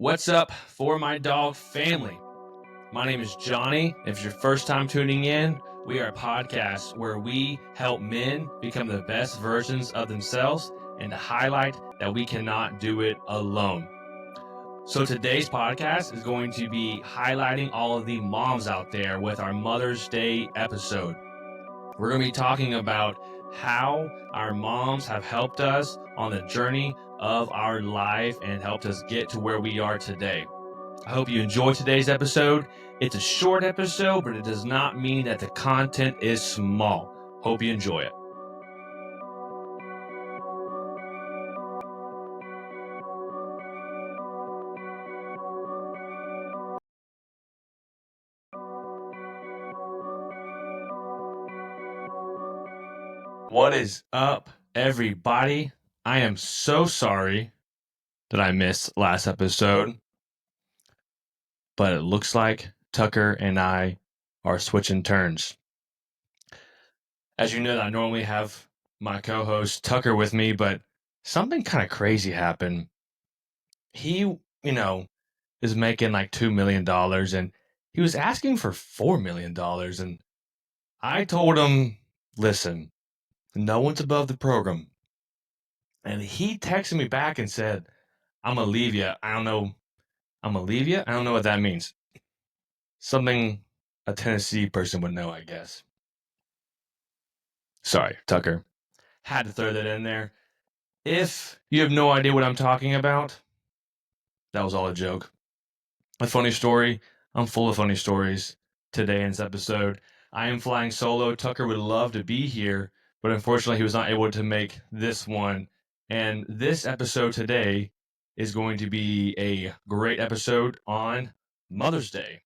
What's up for my dog family? My name is Johnny. If it's your first time tuning in, we are a podcast where we help men become the best versions of themselves and to highlight that we cannot do it alone. So today's podcast is going to be highlighting all of the moms out there with our Mother's Day episode. We're going to be talking about how our moms have helped us on the journey of our life and helped us get to where we are today. I hope you enjoy today's episode. It's a short episode, but it does not mean that the content is small. Hope you enjoy it. What is up, everybody? I am so sorry that I missed last episode, but it looks like Tucker and I are switching turns. As you know, I normally have my co-host Tucker with me, but something kind of crazy happened. He, is making like $2 million and he was asking for $4 million. And I told him, listen, no one's above the program. And he texted me back and said, I'm going to leave you. I don't know. I'm going to leave you. I don't know what that means. Something a Tennessee person would know, I guess. Sorry, Tucker. Had to throw that in there. If you have no idea what I'm talking about, that was all a joke. A funny story. I'm full of funny stories today in this episode. I am flying solo. Tucker would love to be here, but unfortunately he was not able to make this one. And this episode today is going to be a great episode on Mother's Day.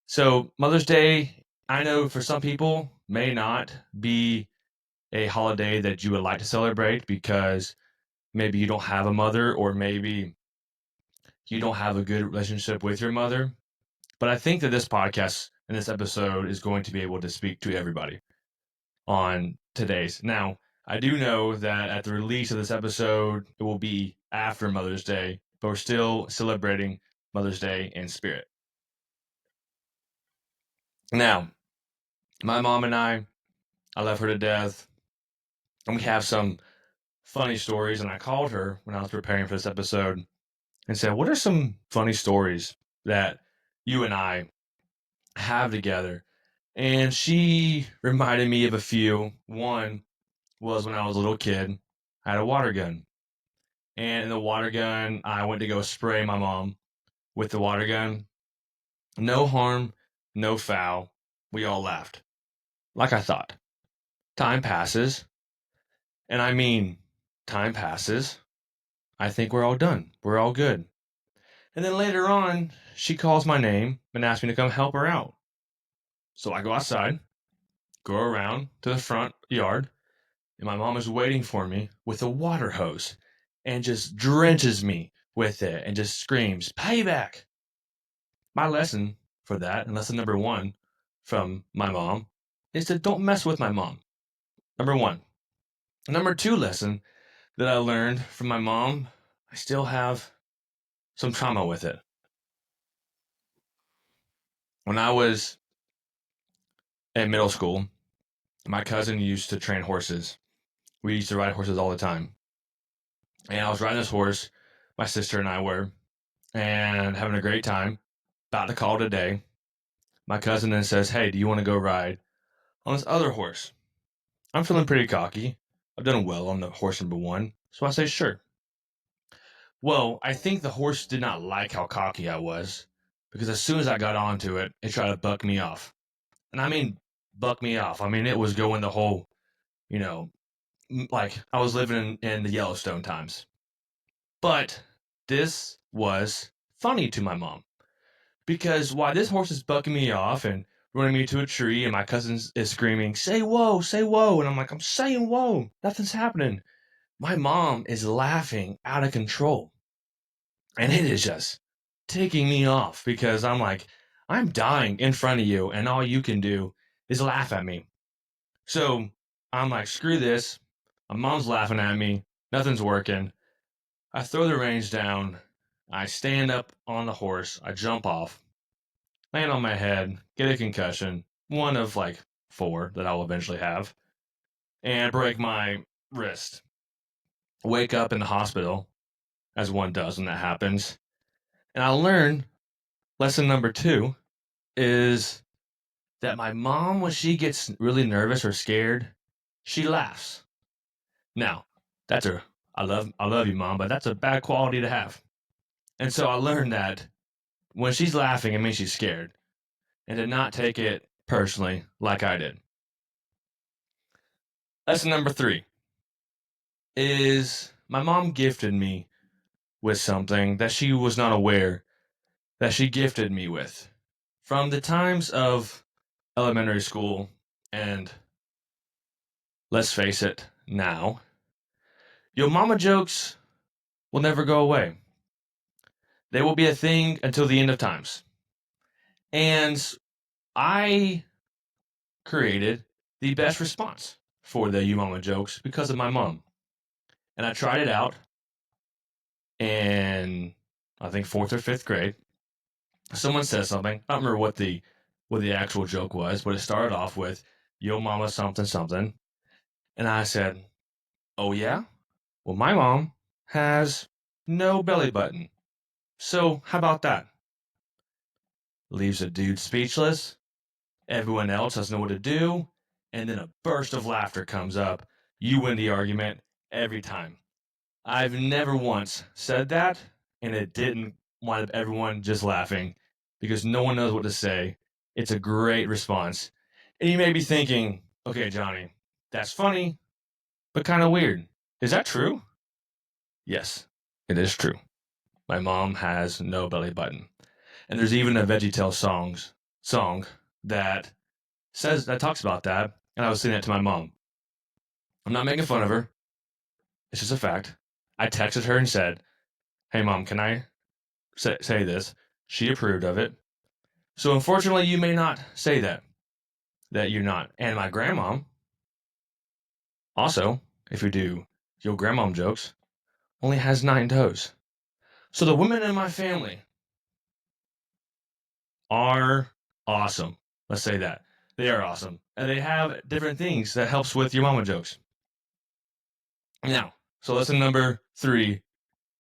So Mother's Day, I know for some people may not be a holiday that you would like to celebrate because maybe you don't have a mother or maybe you don't have a good relationship with your mother. But I think that this podcast and this episode is going to be able to speak to everybody on today's. Now, I do know that at the release of this episode, it will be after Mother's Day, but we're still celebrating Mother's Day in spirit. Now, my mom and I love her to death, and we have some funny stories. And I called her when I was preparing for this episode and said, what are some funny stories that you and I have together? And she reminded me of a few. One was when I was a little kid, I had a water gun. And in the water gun, I went to go spray my mom with the water gun. No harm, no foul. We all laughed. Like I thought. Time passes. And I mean, time passes. I think we're all done. We're all good. And then later on, she calls my name and asks me to come help her out. So I go outside, go around to the front yard, and my mom is waiting for me with a water hose and just drenches me with it and just screams, payback. My lesson for that, and lesson number one from my mom, is to don't mess with my mom. Number one. Number two lesson that I learned from my mom, I still have some trauma with it. When I was in middle school, my cousin used to train horses. We used to ride horses all the time. And I was riding this horse, my sister and I were, and having a great time. About to call it a day. My cousin then says, hey, do you want to go ride on this other horse? I'm feeling pretty cocky. I've done well on the horse number one. So I say, sure. Well, I think the horse did not like how cocky I was because as soon as I got onto it, it tried to buck me off. And I mean, buck me off. I mean, it was going the whole, like I was living in the Yellowstone times. But this was funny to my mom because while this horse is bucking me off and running me to a tree and my cousin is screaming, say whoa, say whoa. And I'm like, I'm saying whoa, nothing's happening. My mom is laughing out of control. And it is just taking me off because I'm like, I'm dying in front of you and all you can do is laugh at me. So I'm like, screw this. My mom's laughing at me. Nothing's working. I throw the reins down I stand up on the horse, I jump off, land on my head, get a concussion, one of like 4 that I'll eventually have, and break my wrist. Wake up in the hospital, as one does when that happens. And I learned lesson number 2 is that my mom, when she gets really nervous or scared, she laughs. Now, that's a I love you, mom, but that's a bad quality to have. And so I learned that when she's laughing, it means she's scared, and to not take it personally like I did. Lesson number 3 is my mom gifted me with something that she was not aware that she gifted me with. From the times of elementary school, and let's face it now, your mama jokes will never go away. They will be a thing until the end of times. And I created the best response for the you mama jokes because of my mom. And I tried it out in, I think, 4th or 5th grade. Someone said something. I don't remember what the actual joke was, but it started off with "Yo mama something something," and I said, "Oh yeah, well my mom has no belly button. So how about that?" Leaves a dude speechless. Everyone else doesn't know what to do, and then a burst of laughter comes up. You win the argument every time. I've never once said that, and it didn't wind up everyone just laughing because no one knows what to say. It's a great response. And you may be thinking, okay, Johnny, that's funny, but kind of weird. Is that true? Yes, it is true. My mom has no belly button. And there's even a VeggieTales song that talks about that. And I was singing it to my mom. I'm not making fun of her. It's just a fact. I texted her and said, "Hey mom, can I say this?" She approved of it. So unfortunately, you may not say that you're not. And my grandmom, also, if you do your grandmom jokes, only has 9 toes. So the women in my family are awesome. Let's say that. They are awesome. And they have different things that helps with your mama jokes. Now, so lesson number 3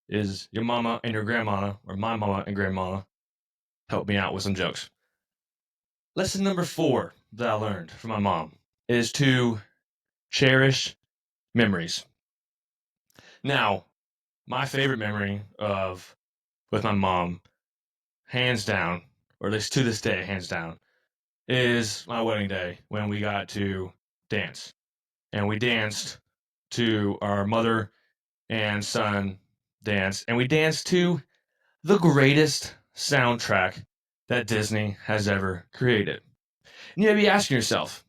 is your mama and your grandmama, or my mama and grandmama, help me out with some jokes. Lesson number 4 that I learned from my mom is to cherish memories. Now, my favorite memory of with my mom, hands down, or at least to this day, hands down, is my wedding day when we got to dance. And we danced to our mother and son dance, and we danced to the greatest soundtrack that Disney has ever created. And you may be asking yourself,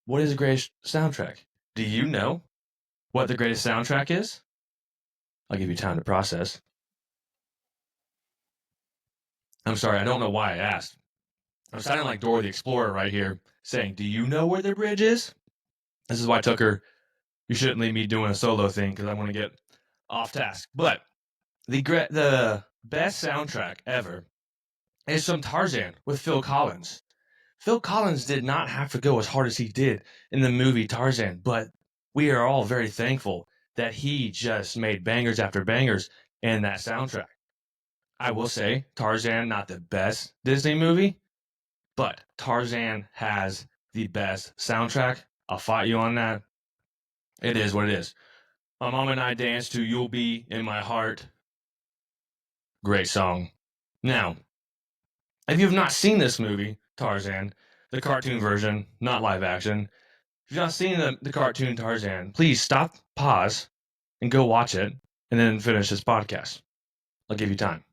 what is the greatest soundtrack? Do you know what the greatest soundtrack is? I'll give you time to process. I'm sorry, I don't know why I asked. I'm sounding like Dora the Explorer right here, saying, "Do you know where the bridge is?" This is why I took her. You shouldn't leave me doing a solo thing because I want to get off task. But the best soundtrack ever is from Tarzan with Phil Collins. Phil Collins did not have to go as hard as he did in the movie Tarzan, but we are all very thankful that he just made bangers after bangers in that soundtrack. I will say, Tarzan, not the best Disney movie, but Tarzan has the best soundtrack. I'll fight you on that. It is what it is. My mom and I danced to You'll Be in My Heart. Great song. Now, if you have not seen this movie, Tarzan, the cartoon version, not live action, if you've not seen the cartoon Tarzan, please stop, pause, and go watch it, and then finish this podcast. I'll give you time.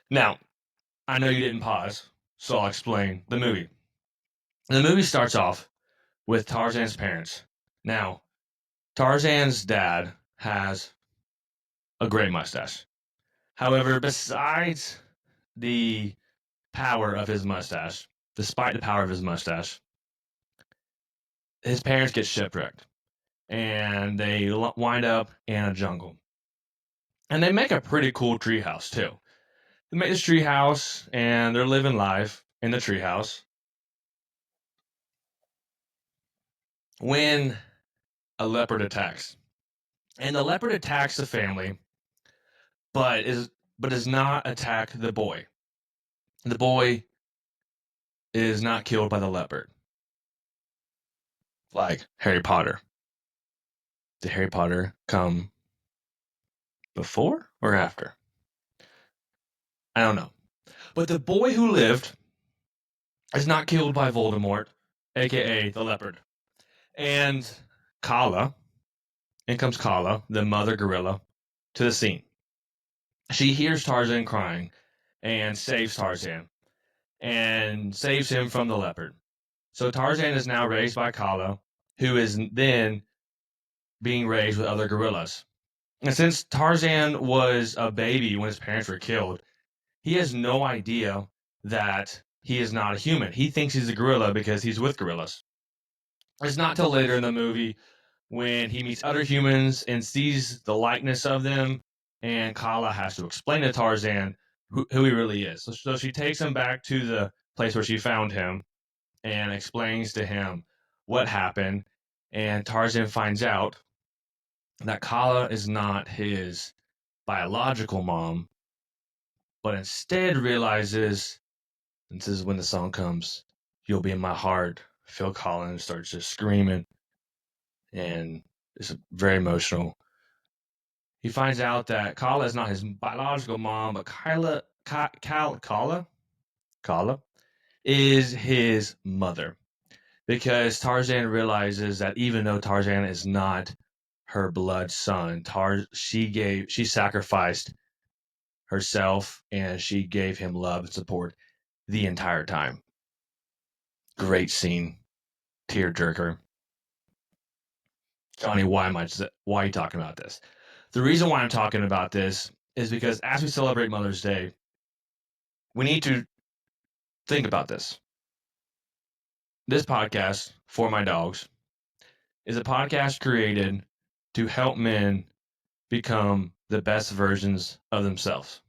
Now, I know you didn't pause, so I'll explain the movie. The movie starts off with Tarzan's parents. Now, Tarzan's dad has a great mustache. However, besides the power of his mustache, despite the power of his mustache, his parents get shipwrecked and they wind up in a jungle. And they make a pretty cool treehouse too. They make this treehouse, and they're living life in the treehouse when a leopard attacks. And the leopard attacks the family, but does not attack the boy. The boy is not killed by the leopard, like Harry Potter. Did Harry Potter come before or after? I don't know. But the boy who lived is not killed by Voldemort, aka the leopard. And Kala, in comes Kala, the mother gorilla, to the scene. She hears Tarzan crying and saves Tarzan and saves him from the leopard. So Tarzan is now raised by Kala, who is then being raised with other gorillas. And since Tarzan was a baby when his parents were killed, he has no idea that he is not a human. He thinks he's a gorilla because he's with gorillas. It's not till later in the movie when he meets other humans and sees the likeness of them, and Kala has to explain to Tarzan who he really is. So she takes him back to the place where she found him and explains to him what happened. And Tarzan finds out that Kala is not his biological mom, but instead realizes, and this is when the song comes, "You'll be in my heart." Phil Collins starts just screaming, and it's very emotional. He finds out that Kala is not his biological mom, but Kala is his mother. Because Tarzan realizes that even though Tarzan is not her blood son, she sacrificed herself and she gave him love and support the entire time. Great scene, tearjerker. Johnny, why are you talking about this? The reason why I'm talking about this is because as we celebrate Mother's Day, we need to think about this. This podcast, For My Dogs, is a podcast created to help men become the best versions of themselves.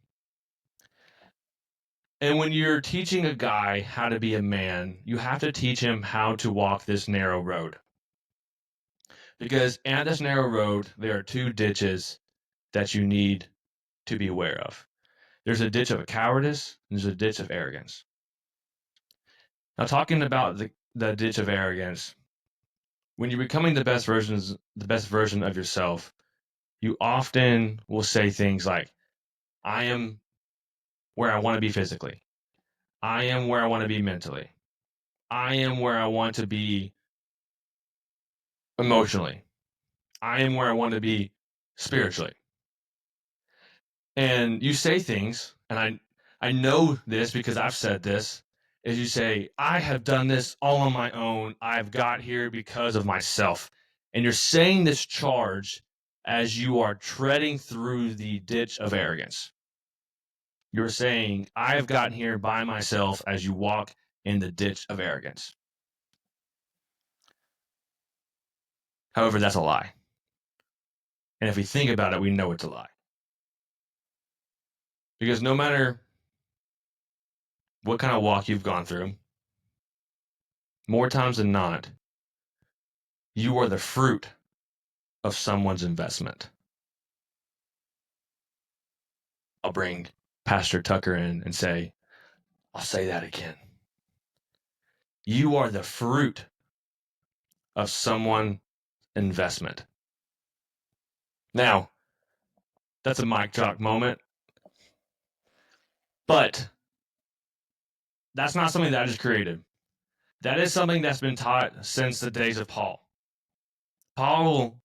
And when you're teaching a guy how to be a man, you have to teach him how to walk this narrow road. Because at this narrow road, there are two ditches that you need to be aware of. There's a ditch of cowardice, and there's a ditch of arrogance. Now, talking about the ditch of arrogance, when you're becoming the best version of yourself, you often will say things like, I am where I want to be physically. I am where I want to be mentally. I am where I want to be emotionally. I am where I want to be spiritually. And you say things, and I know this because I've said this, is you say, I have done this all on my own. I've got here because of myself. And you're saying this charge as you are treading through the ditch of arrogance. You're saying, I've gotten here by myself as you walk in the ditch of arrogance. However, that's a lie. And if we think about it, we know it's a lie. Because no matter what kind of walk you've gone through, more times than not, you are the fruit of someone's investment. I'll bring Pastor Tucker in and say, I'll say that again. You are the fruit of someone's investment. Now, that's a mic drop moment, but that's not something that I just created. That is something that's been taught since the days of Paul. Paul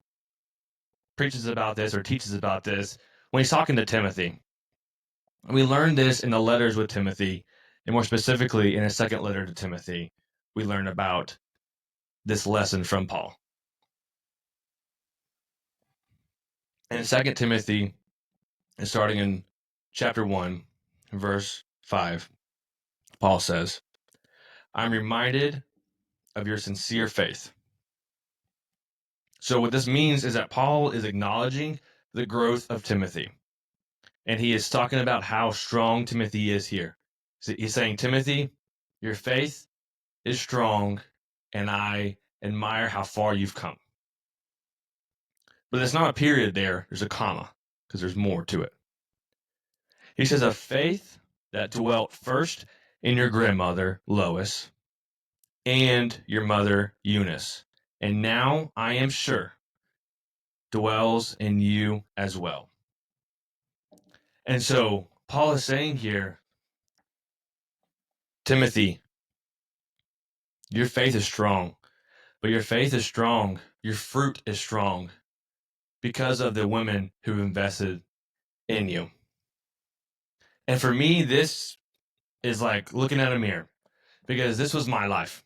preaches about this or teaches about this when he's talking to Timothy. We learn this in the letters with Timothy, and more specifically in his second letter to Timothy, we learn about this lesson from Paul. In 2 Timothy, and starting in chapter 1, verse 5, Paul says, I'm reminded of your sincere faith. So what this means is that Paul is acknowledging the growth of Timothy. And he is talking about how strong Timothy is here. He's saying, Timothy, your faith is strong, and I admire how far you've come. But there's not a period there, there's a comma, because there's more to it. He says, a faith that dwelt first in your grandmother, Lois, and your mother, Eunice, and now I am sure dwells in you as well. And so Paul is saying here, Timothy, your faith is strong, but your faith is strong, your fruit is strong because of the women who invested in you. And for me, this is like looking at a mirror because this was my life.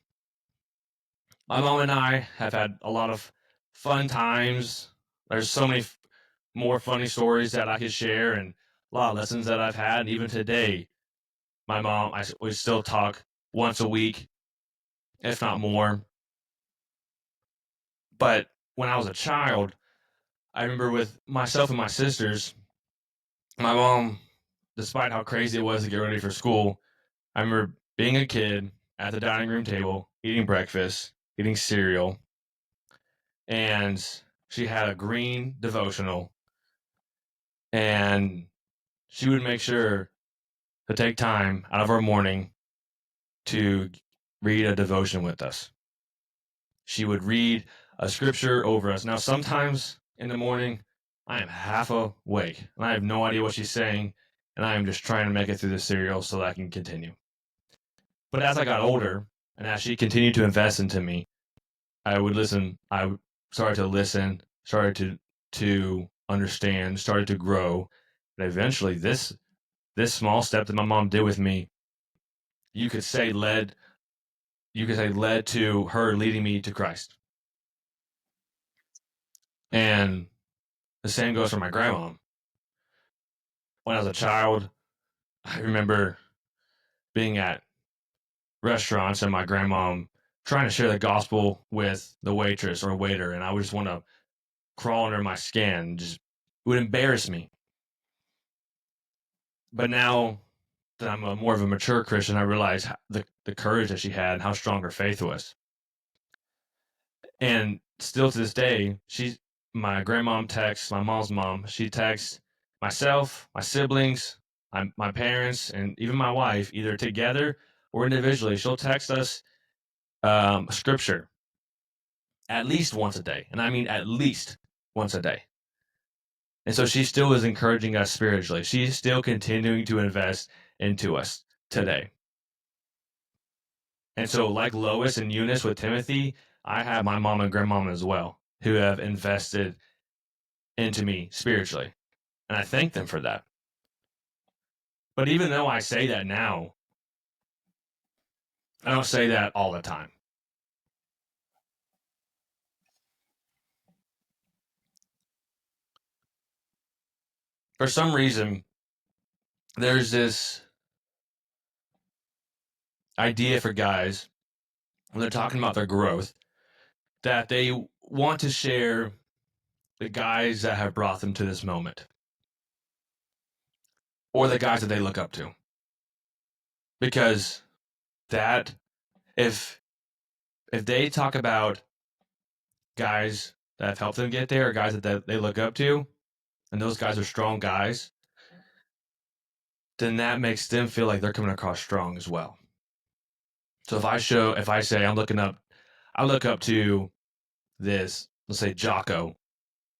My mom and I have had a lot of fun times. There's so many more funny stories that I could share and a lot of lessons that I've had. And even today, my mom, we still talk once a week, if not more. But when I was a child, I remember with myself and my sisters, my mom, despite how crazy it was to get ready for school, I remember being a kid at the dining room table, eating breakfast, eating cereal, and she had a green devotional, and she would make sure to take time out of our morning to read a devotion with us. She would read a scripture over us. Now, sometimes in the morning, I am half awake and I have no idea what she's saying, and I am just trying to make it through the cereal so that I can continue. But as I got older and as she continued to invest into me, I would listen. I started to listen, started to understand, started to grow, and eventually, this small step that my mom did with me, you could say led to her leading me to Christ. And the same goes for my grandma. When I was a child, I remember being at restaurants and my grandma trying to share the gospel with the waitress or waiter, and I would just want to crawl under my skin. Just, it would embarrass me. But now that I'm more of a mature Christian, I realize the courage that she had and how strong her faith was. And still to this day, my grandmom texts, my mom's mom, she texts myself, my siblings, my parents, and even my wife, either together or individually. She'll text us scripture at least once a day. And I mean at least once a day. And so she still is encouraging us spiritually. She's still continuing to invest into us today. And so, like Lois and Eunice with Timothy, I have my mom and grandmom as well, who have invested into me spiritually. And I thank them for that. But even though I say that now, I don't say that all the time. For some reason, there's this idea for guys when they're talking about their growth that they want to share the guys that have brought them to this moment or the guys that they look up to. Because that, if they talk about guys that have helped them get there or guys that they look up to, and those guys are strong guys, then that makes them feel like they're coming across strong as well. So if I say I look up to this, let's say Jocko,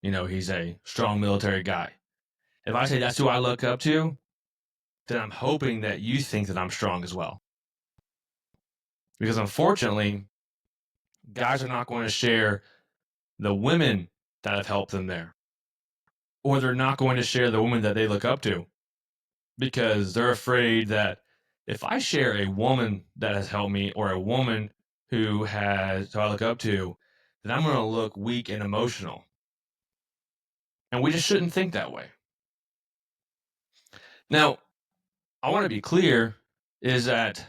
he's a strong military guy. If I say that's who I look up to, then I'm hoping that you think that I'm strong as well. Because unfortunately, guys are not going to share the women that have helped them there. Or they're not going to share the woman that they look up to because they're afraid that if I share a woman that has helped me or a woman who I look up to, then I'm going to look weak and emotional. And we just shouldn't think that way. Now, I want to be clear is that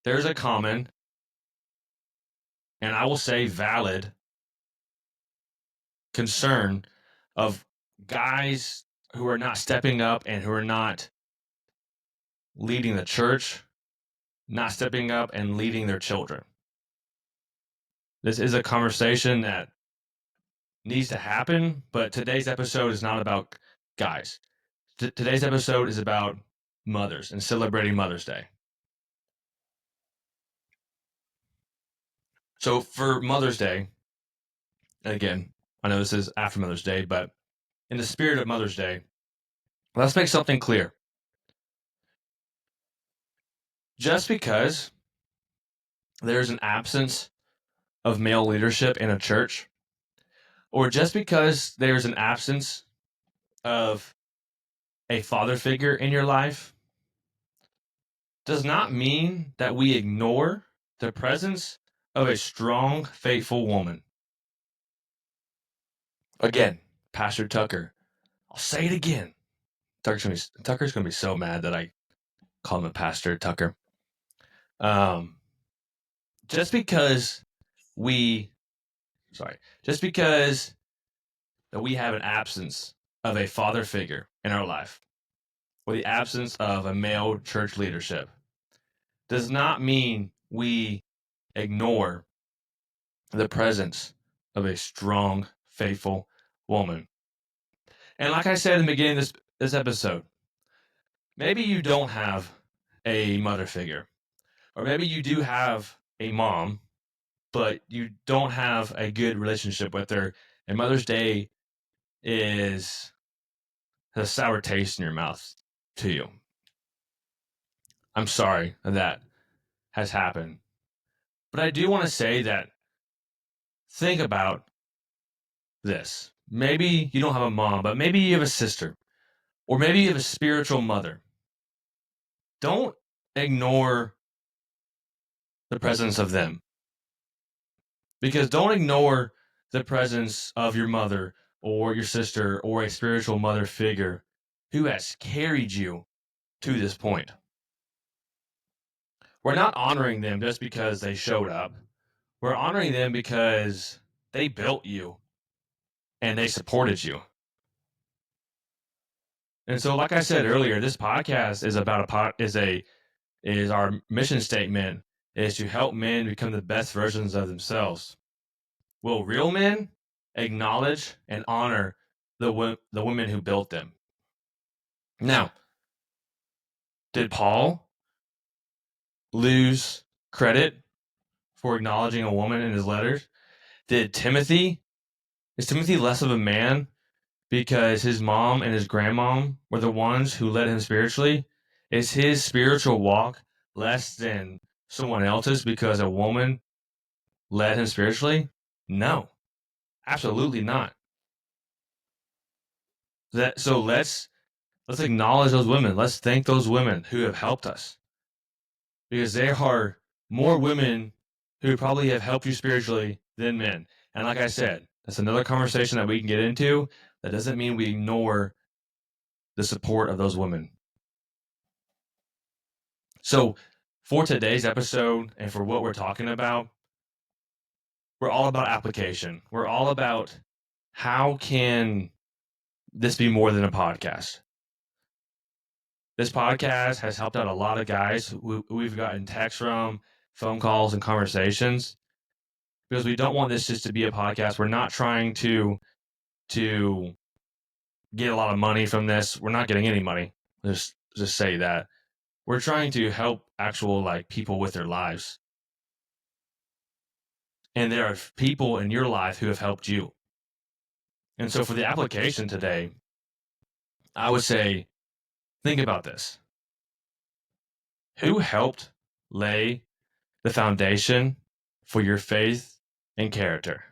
there's a common, and I will say valid, concern of guys who are not stepping up and who are not leading the church, not stepping up and leading their children. This is a conversation that needs to happen, but today's episode is not about guys. Today's episode is about mothers and celebrating Mother's Day. So for Mother's Day, again, I know this is after Mother's Day, but in the spirit of Mother's Day, let's make something clear. Just because there's an absence of male leadership in a church, or just because there's an absence of a father figure in your life, does not mean that we ignore the presence of a strong, faithful woman. Again, Pastor Tucker. I'll say it again. Tucker's gonna be so mad that I call him a Pastor Tucker. Um, just because we, just because that we have an absence of a father figure in our life, or the absence of a male church leadership, does not mean we ignore the presence of a strong, faithful woman. And like I said in the beginning of this episode, maybe you don't have a mother figure, or maybe you do have a mom, but you don't have a good relationship with her, and Mother's Day is a sour taste in your mouth to you. I'm sorry that has happened. But I do want to say that think about this. Maybe you don't have a mom, but maybe you have a sister, or maybe you have a spiritual mother. Don't ignore the presence of them. Because don't ignore the presence of your mother or your sister or a spiritual mother figure who has carried you to this point. We're not honoring them just because they showed up. We're honoring them because they built you and they supported you. And so, like I said earlier, this podcast is about is our mission statement is to help men become the best versions of themselves. Will real men acknowledge and honor the women who built them? Now, did Paul lose credit for acknowledging a woman in his letters? Did Timothy, is Timothy less of a man because his mom and his grandmom were the ones who led him spiritually? Is his spiritual walk less than someone else's because a woman led him spiritually? No, absolutely not. So let's acknowledge those women. Let's thank those women who have helped us, because there are more women who probably have helped you spiritually than men. And like I said, that's another conversation that we can get into. That doesn't mean we ignore the support of those women. So for today's episode and for what we're talking about, we're all about application. We're all about how can this be more than a podcast? This podcast has helped out a lot of guys who we've gotten texts from, phone calls, and conversations, because we don't want this just to be a podcast. We're not trying to get a lot of money from this. We're not getting any money. Just say that. We're trying to help actual like people with their lives. And there are people in your life who have helped you. And so for the application today, I would say think about this. Who helped lay the foundation for your faith and character?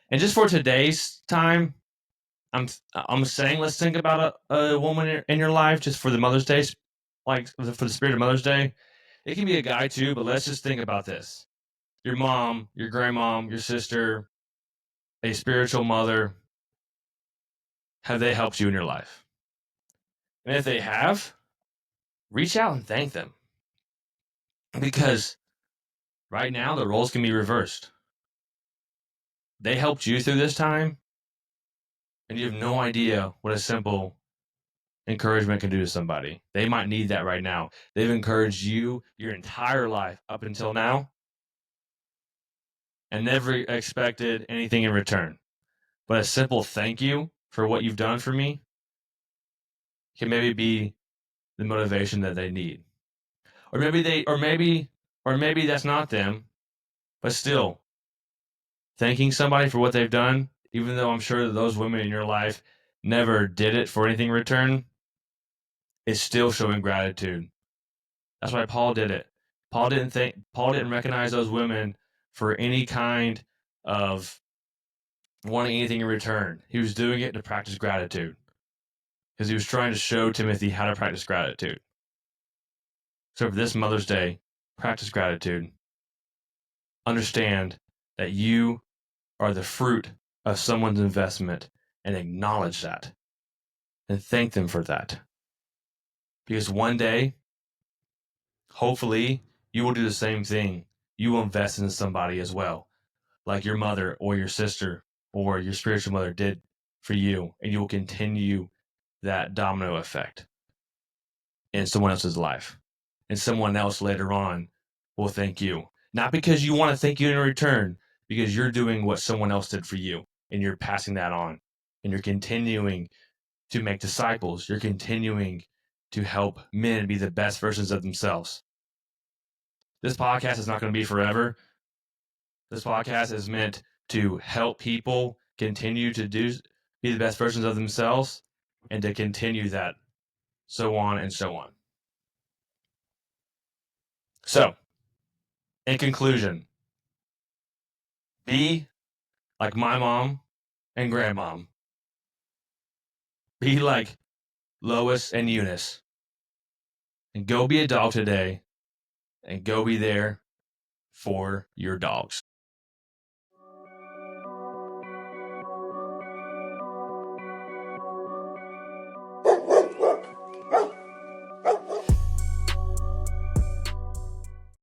And just for today's time, I'm saying let's think about a woman in your life just for the Mother's Day, like for the spirit of Mother's Day. It can be a guy too, but let's just think about this: your mom, your grandmom, your sister, a spiritual mother. Have they helped you in your life? And if they have, reach out and thank them, because right now the roles can be reversed. They helped you through this time. And you have no idea what a simple encouragement can do to somebody. They might need that right now. They've encouraged you your entire life up until now and never expected anything in return. But a simple thank you for what you've done for me can maybe be the motivation that they need. Or maybe that's not them, but still thanking somebody for what they've done, even though I'm sure that those women in your life never did it for anything in return, is still showing gratitude. That's why Paul did it. Paul didn't recognize those women for any kind of wanting anything in return. He was doing it to practice gratitude because he was trying to show Timothy how to practice gratitude. So for this Mother's Day, practice gratitude. Understand that you are the fruit of someone's investment and acknowledge that and thank them for that. Because one day, hopefully, you will do the same thing. You will invest in somebody as well, like your mother or your sister or your spiritual mother did for you, and you will continue that domino effect in someone else's life. And someone else later on will thank you. Not because you want to thank you in return, because you're doing what someone else did for you and you're passing that on and you're continuing to make disciples. You're continuing to help men be the best versions of themselves. This podcast is not going to be forever. This podcast is meant to help people continue to be the best versions of themselves and to continue that, so on and so on. So, in conclusion, be like my mom and grandmom. Be like Lois and Eunice. And go be a dog today and go be there for your dogs.